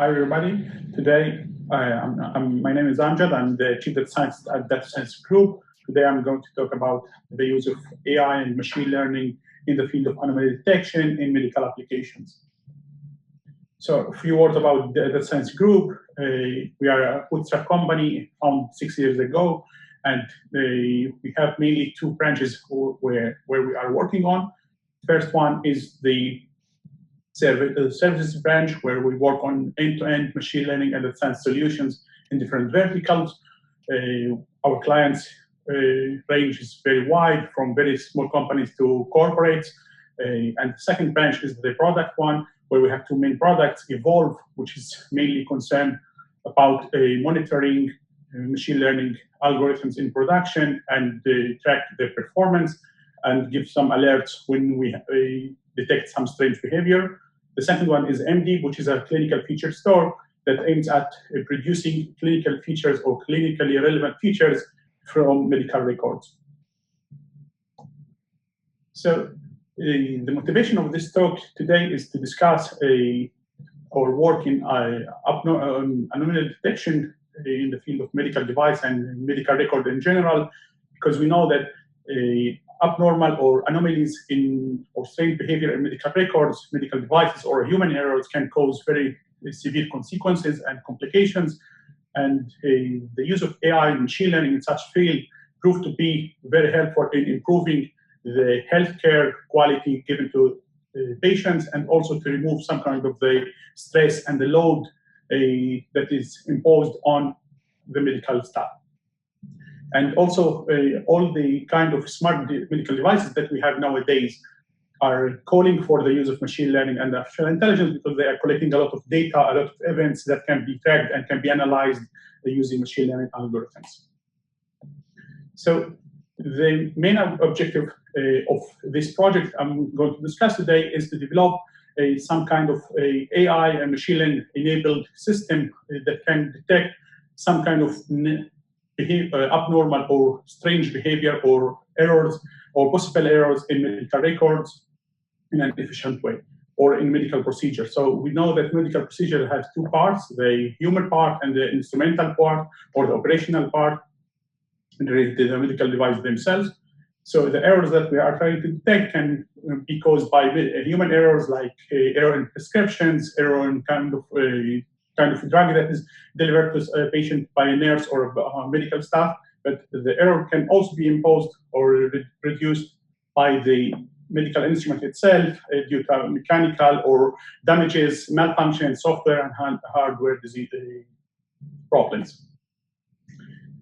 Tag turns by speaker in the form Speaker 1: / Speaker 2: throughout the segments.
Speaker 1: Hi, everybody. Today, my name is Amjad. I'm the Chief Data Scientist at Data Science Group. Today, I'm going to talk about the use of AI and machine learning in the field of anomaly detection in medical applications. So, a few words about the Data Science Group. We are a bootstrap company founded 6 years ago, and we have mainly two branches where we are working on. First one is the services branch, where we work on end-to-end machine learning and data science solutions in different verticals. Our clients range is very wide, from very small companies to corporates. And the second branch is the product one, where we have two main products: Evolve, which is mainly concerned about monitoring machine learning algorithms in production and track their performance and give some alerts when we detect some strange behavior. The second one is MD, which is a clinical feature store that aims at producing clinical features or clinically relevant features from medical records. So the motivation of this talk today is to discuss our work in anomaly detection in the field of medical device and medical record in general, because we know that abnormal or anomalies or strange behavior in medical records, medical devices, or human errors can cause very severe consequences and complications. And the use of AI and machine learning in such field proved to be very helpful in improving the healthcare quality given to patients, and also to remove some kind of the stress and the load that is imposed on the medical staff. And also, all the kind of smart medical devices that we have nowadays are calling for the use of machine learning and artificial intelligence, because they are collecting a lot of data, a lot of events that can be tracked and can be analyzed using machine learning algorithms. So the main objective of this project I'm going to discuss today is to develop some kind of AI and machine learning enabled system that can detect some kind of abnormal or strange behavior or errors or possible errors in medical records in an efficient way, or in medical procedure. So we know that medical procedure has two parts: the human part and the instrumental part, or the operational part, related to the medical device themselves. So the errors that we are trying to detect can be caused by human errors, like error in prescriptions, error in kind of drug that is delivered to a patient by a nurse or a medical staff. But the error can also be imposed or reduced by the medical instrument itself due to mechanical or damages, malfunction, software and hardware disease problems.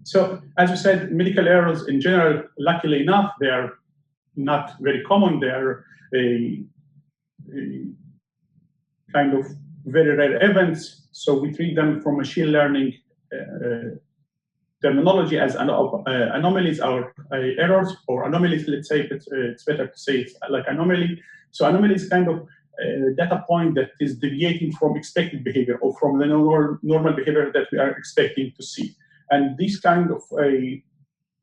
Speaker 1: So, as you said, medical errors in general, luckily enough, they are not very common. They are a kind of very rare events. So we treat them from machine learning terminology as anomalies or errors, or anomalies. Let's say it's better to say it's like anomaly. So anomaly is kind of a data point that is deviating from expected behavior or from the normal behavior that we are expecting to see. And these kind of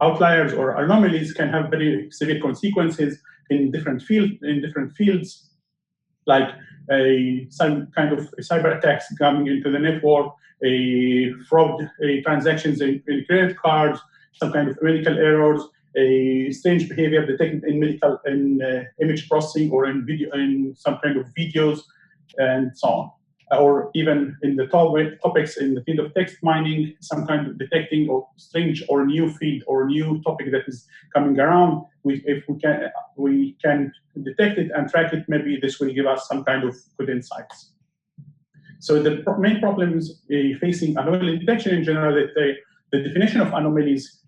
Speaker 1: outliers or anomalies can have very severe consequences in different fields, like some kind of cyber attacks coming into the network, fraud transactions in credit cards, some kind of medical errors, strange behavior detected in medical image processing or in some kind of videos, and so on. Or even in the topics in the field of text mining, some kind of detecting of strange or new field or new topic that is coming around. If we can detect it and track it, maybe this will give us some kind of good insights. So the main problems facing anomaly detection in general, that the definition of anomalies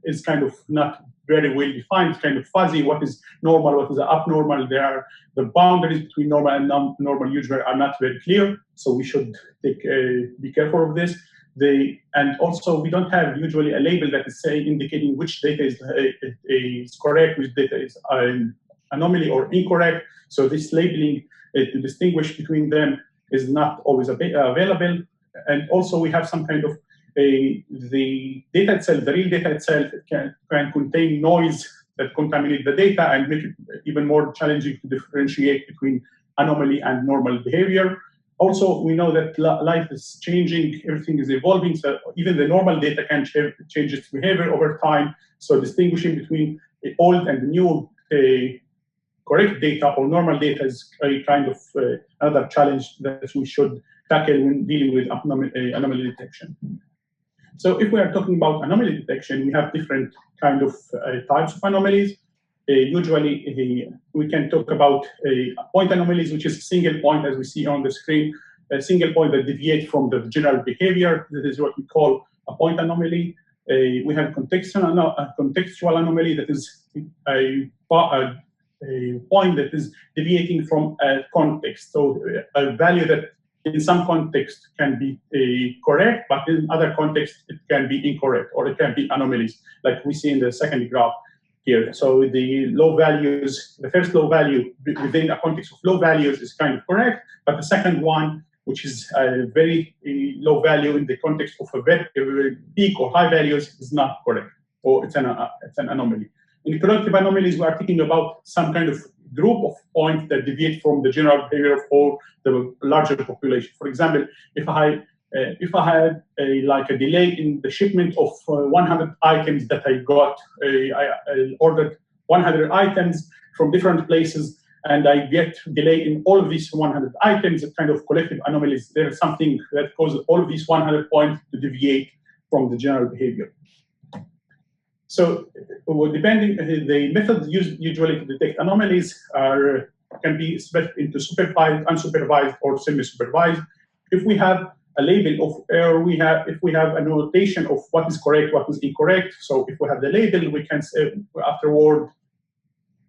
Speaker 1: is kind of not very well defined. It's kind of fuzzy. What is normal? What is abnormal? The boundaries between normal and non-normal usually are not very clear. So we should be careful of this. And also, we don't have usually a label that is indicating which data is correct, which data is an anomaly or incorrect. So this labeling to distinguish between them is not always available. And also, we have some kind of the data itself, the real data itself, can contain noise that contaminate the data and make it even more challenging to differentiate between anomaly and normal behavior. Also, we know that life is changing, everything is evolving, so even the normal data can change its behavior over time. So distinguishing between the old and the new correct data or normal data is a kind of another challenge that we should tackle when dealing with anomaly detection. So if we are talking about anomaly detection, we have different kind of types of anomalies. Usually, we can talk about point anomalies, which is a single point, as we see on the screen, a single point that deviates from the general behavior. That is what we call a point anomaly. We have contextual anomaly, that is a point that is deviating from a context. So a value that in some context can be correct, but in other contexts it can be incorrect, or it can be anomalies, like we see in the second graph here. So the low values, the first low value within a context of low values is kind of correct, but the second one, which is a very low value in the context of a very peak or high values, is not correct, or it's an anomaly. In collective anomalies, we are thinking about some kind of group of points that deviate from the general behavior of all the larger population. For example, if I had like a delay in the shipment of 100 items that I got, I ordered 100 items from different places, and I get delay in all of these 100 items, a kind of collective anomalies. There is something that causes all of these 100 points to deviate from the general behavior. So, depending, the methods used usually to detect anomalies can be split into supervised, unsupervised, or semi-supervised. If we have a label of error, if we have a notation of what is correct, what is incorrect. So, if we have the label, we can say afterward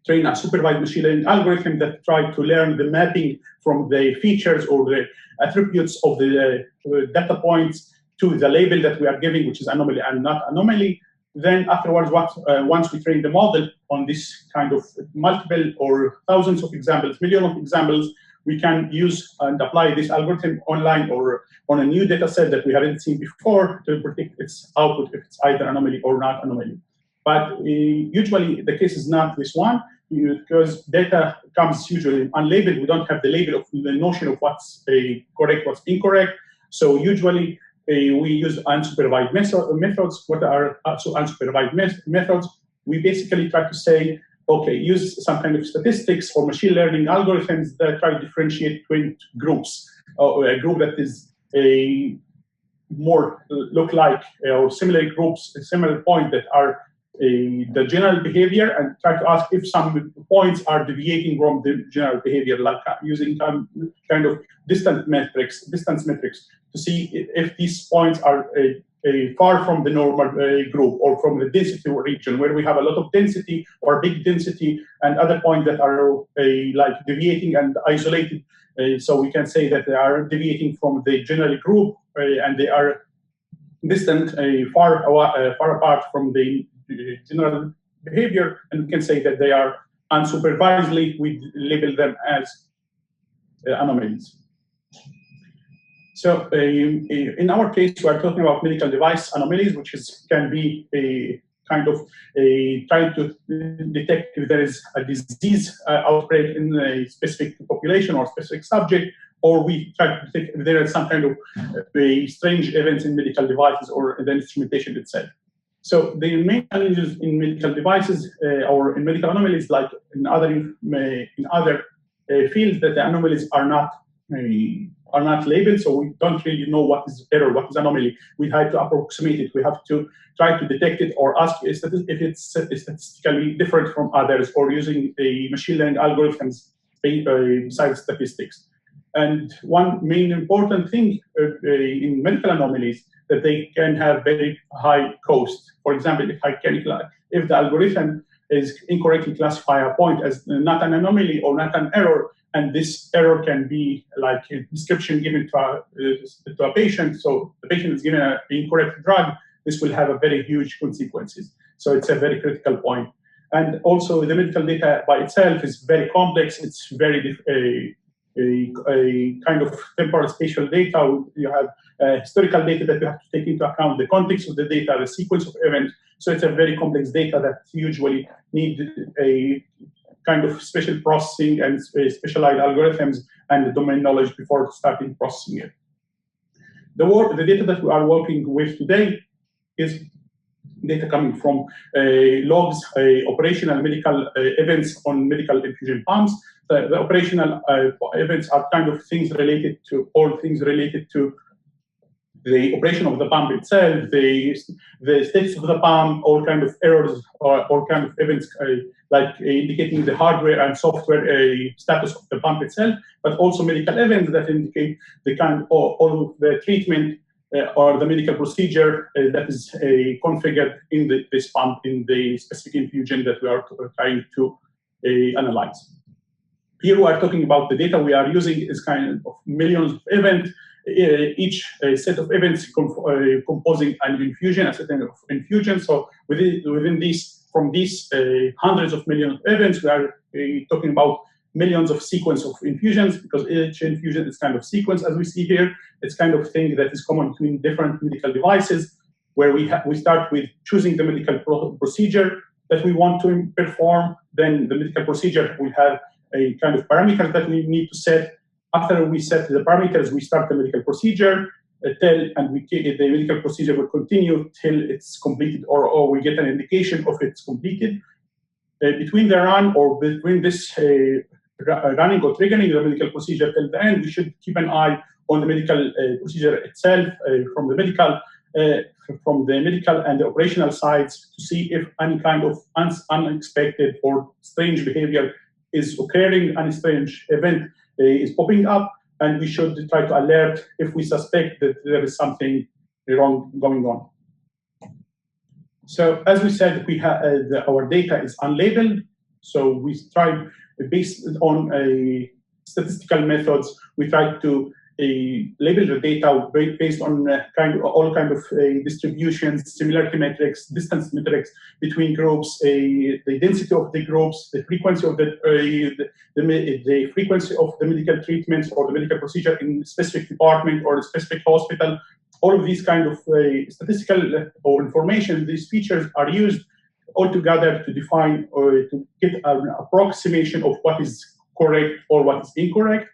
Speaker 1: train a supervised machine learning algorithm that try to learn the mapping from the features or the attributes of the data points to the label that we are giving, which is anomaly and not anomaly. Then afterwards, once we train the model on this kind of multiple or thousands of examples, millions of examples, we can use and apply this algorithm online or on a new data set that we haven't seen before to predict its output, if it's either anomaly or not anomaly. But usually the case is not this one, because data comes usually unlabeled. We don't have the label of the notion of what's correct, what's incorrect. So usually we use unsupervised methods. What are also unsupervised methods? We basically try to say, okay, use some kind of statistics or machine learning algorithms that try to differentiate between groups, a group that is more look like or similar groups, a similar point that are the general behavior, and try to ask if some points are deviating from the general behavior, like using kind of distance metrics to see if these points are far from the normal group or from the density region, where we have a lot of density or big density, and other points that are like deviating and isolated. So we can say that they are deviating from the general group and they are distant, far apart from the general behavior, and we can say that they are unsupervisedly. We label them as anomalies. So in our case, we are talking about medical device anomalies, which can be a kind of trying to detect if there is a disease outbreak in a specific population or specific subject, or we try to detect if there is some kind of strange events in medical devices or in the instrumentation itself. So the main challenges in medical devices or in medical anomalies, like in other fields, that the anomalies are not labeled, so we don't really know what is error, what is anomaly. We have to approximate it. We have to try to detect it or ask if it's statistically different from others, or using a machine learning algorithms besides statistics. And one main important thing in medical anomalies that they can have very high cost. For example, if the algorithm is incorrectly classify a point as not an anomaly or not an error, and this error can be like a description given to a patient, so the patient is given an incorrect drug, this will have a very huge consequences. So it's a very critical point. And also the medical data by itself is very complex. It's very a kind of temporal spatial data. You have historical data that you have to take into account, the context of the data, the sequence of events. So it's a very complex data that usually need a kind of special processing and specialized algorithms and the domain knowledge before starting processing it. The data that we are working with today is data coming from logs, operational medical events on medical infusion pumps. The operational events are kind of things related to the operation of the pump itself, the status of the pump, all kind of errors or kind of events like indicating the hardware and software status of the pump itself, but also medical events that indicate the kind of all of the treatment or the medical procedure that is configured in this pump in the specific infusion that we are trying to analyze. Here we are talking about the data we are using is kind of millions of events. Each set of events composing an infusion, a set of infusions. So within these, from these hundreds of millions of events, we are talking about millions of sequence of infusions, because each infusion is kind of sequence, as we see here. It's kind of thing that is common between different medical devices, where we start with choosing the medical procedure that we want to perform. Then the medical procedure will have a kind of parameters that we need to set. After we set the parameters, we start the medical procedure, the medical procedure will continue till it's completed, or we get an indication of it's completed. Between the run or between this running or triggering the medical procedure till the end, we should keep an eye on the medical procedure itself from the medical and the operational sides to see if any kind of unexpected or strange behavior is occurring, any strange event is popping up, and we should try to alert if we suspect that there is something wrong going on. So as we said, we have our data is unlabeled. So we try, based on statistical methods, we try to label the data based on all kind of distributions, similarity metrics, distance metrics between groups, the density of the groups, the frequency of the frequency of the medical treatments or the medical procedure in a specific department or a specific hospital. All of these kind of statistical or information, these features are used altogether to define or to get an approximation of what is correct or what is incorrect.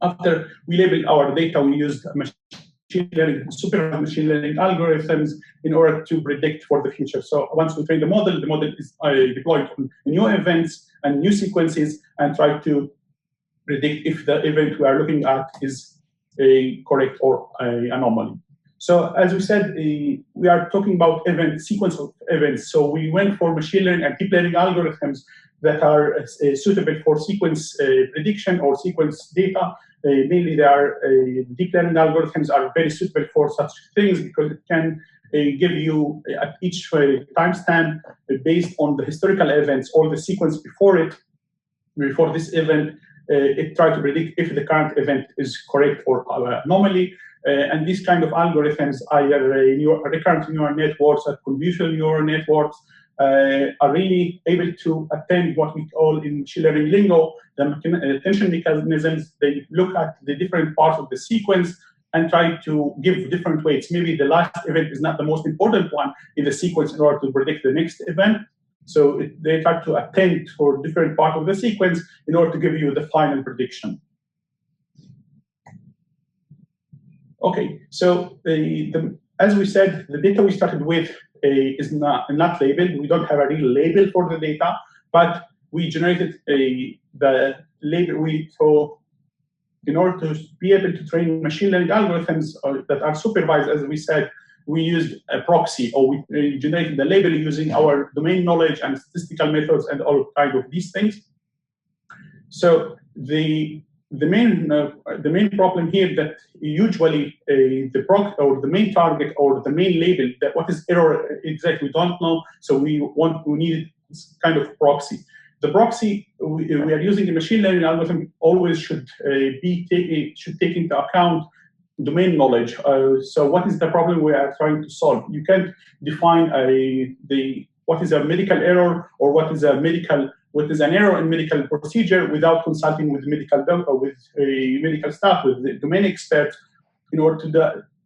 Speaker 1: After we label our data, we used machine learning, supervised machine learning algorithms in order to predict for the future. So once we train the model is deployed on new events and new sequences and try to predict if the event we are looking at is a correct or an anomaly. So as we said, we are talking about sequence of events. So we went for machine learning and deep learning algorithms that are suitable for sequence prediction or sequence data. Mainly, deep learning algorithms are very suitable for such things because it can give you at each timestamp based on the historical events or the sequence before this event. It tries to predict if the current event is correct or anomaly. And these kind of algorithms, either recurrent neural networks or convolutional neural networks, are really able to attend what we call in machine learning lingo the attention mechanisms. They look at the different parts of the sequence and try to give different weights. Maybe the last event is not the most important one in the sequence in order to predict the next event. So they try to attend for different parts of the sequence in order to give you the final prediction. Okay, so as we said, the data we started with is not labeled. We don't have a real label for the data, but we generated the label. So in order to be able to train machine learning algorithms that are supervised, as we said, we used a proxy, or we generated the label using our domain knowledge and statistical methods and all kind of these things. So the main problem here that usually the main target or the main label, that what is error exactly we don't know, so we need this kind of proxy. The proxy we are using a machine learning algorithm always should take into account domain knowledge. So what is the problem we are trying to solve? You can't define what is a medical error or what is an error in medical procedure without consulting with medical staff, with the domain experts, in order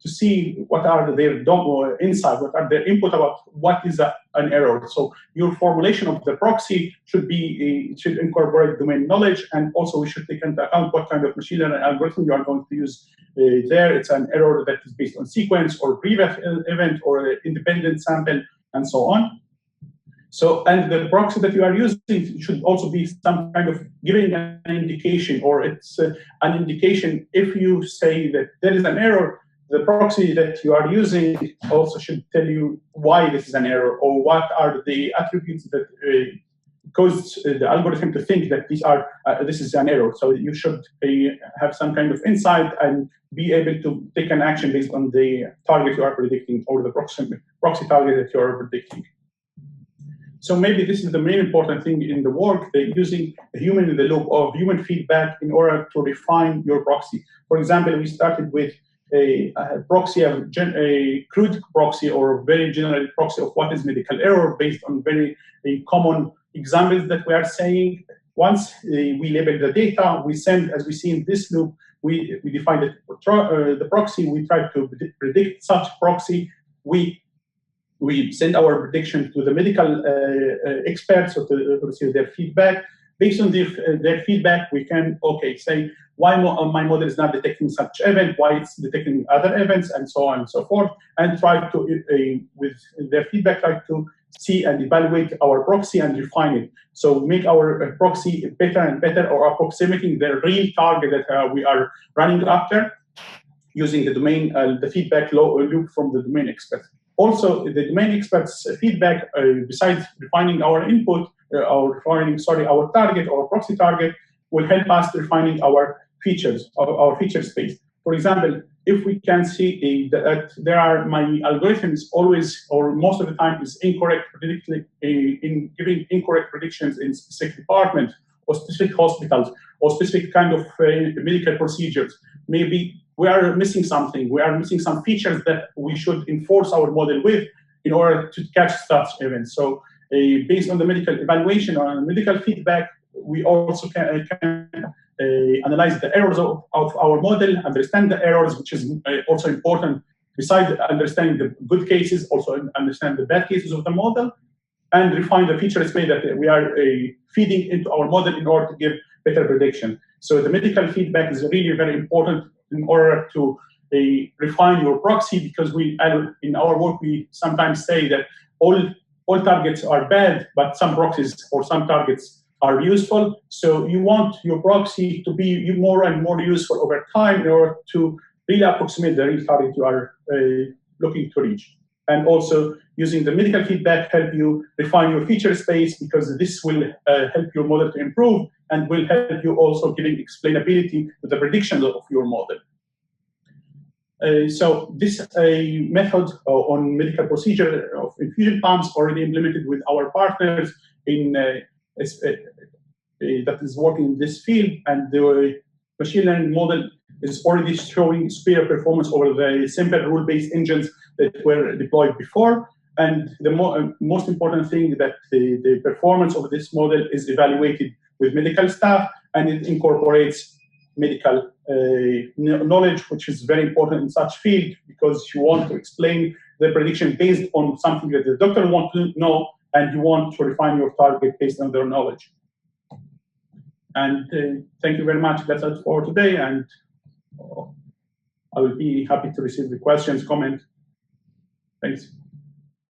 Speaker 1: to see what are their insight, what are their input about what is an error. So your formulation of the proxy should incorporate domain knowledge, and also we should take into account what kind of machine learning algorithm you are going to use there. It's an error that is based on sequence or previous event or independent sample and so on. So, and the proxy that you are using should also be some kind of giving an indication, or it's an indication if you say that there is an error, the proxy that you are using also should tell you why this is an error, or what are the attributes that cause the algorithm to think that this is an error. So you should have some kind of insight and be able to take an action based on the target you are predicting, or the proxy target that you are predicting. So maybe this is the main important thing in the work, using a human in the loop or human feedback in order to refine your proxy. For example, we started with a proxy, a crude proxy or very general proxy of what is medical error based on very common examples that we are saying. Once we label the data, we send, as we see in this loop, we define the proxy, we try to predict such proxy. We send our prediction to the medical experts to receive their feedback. Based on their feedback, we can, say why my model is not detecting such event, why it's detecting other events, and so on and so forth, and try to, with their feedback, try to see and evaluate our proxy and refine it. So make our proxy better and better, or approximating the real target that we are running after, using the domain, the feedback loop from the domain experts. Also, the domain experts' feedback, besides refining our input, our target or proxy target, will help us refining our features, our feature space. For example, if we can see that my algorithm is always, or most of the time, is incorrect in giving incorrect predictions in specific departments or specific hospitals or specific kind of medical procedures, maybe we are missing something. We are missing some features that we should enforce our model with in order to catch such events. So based on the medical evaluation or medical feedback, we also can analyze the errors of our model, understand the errors, which is also important. Besides understanding the good cases, also understand the bad cases of the model, and refine the feature space that we are feeding into our model in order to give better prediction. So the medical feedback is really very important in order to refine your proxy, because in our work we sometimes say that all targets are bad, but some proxies or some targets are useful. So you want your proxy to be more and more useful over time in order to really approximate the real target you are looking to reach. And also using the medical feedback help you refine your feature space, because this will help your model to improve and will help you also giving explainability to the predictions of your model. So this method on medical procedure of infusion pumps already implemented with our partners in that is working in this field, and the machine learning model is already showing superior performance over the simple rule-based engines that were deployed before. And the most important thing that the performance of this model is evaluated with medical staff, and it incorporates medical knowledge, which is very important in such field, because you want to explain the prediction based on something that the doctor wants to know, and you want to refine your target based on their knowledge. And thank you very much. That's it for today, and I will be happy to receive the questions, comments. Thanks.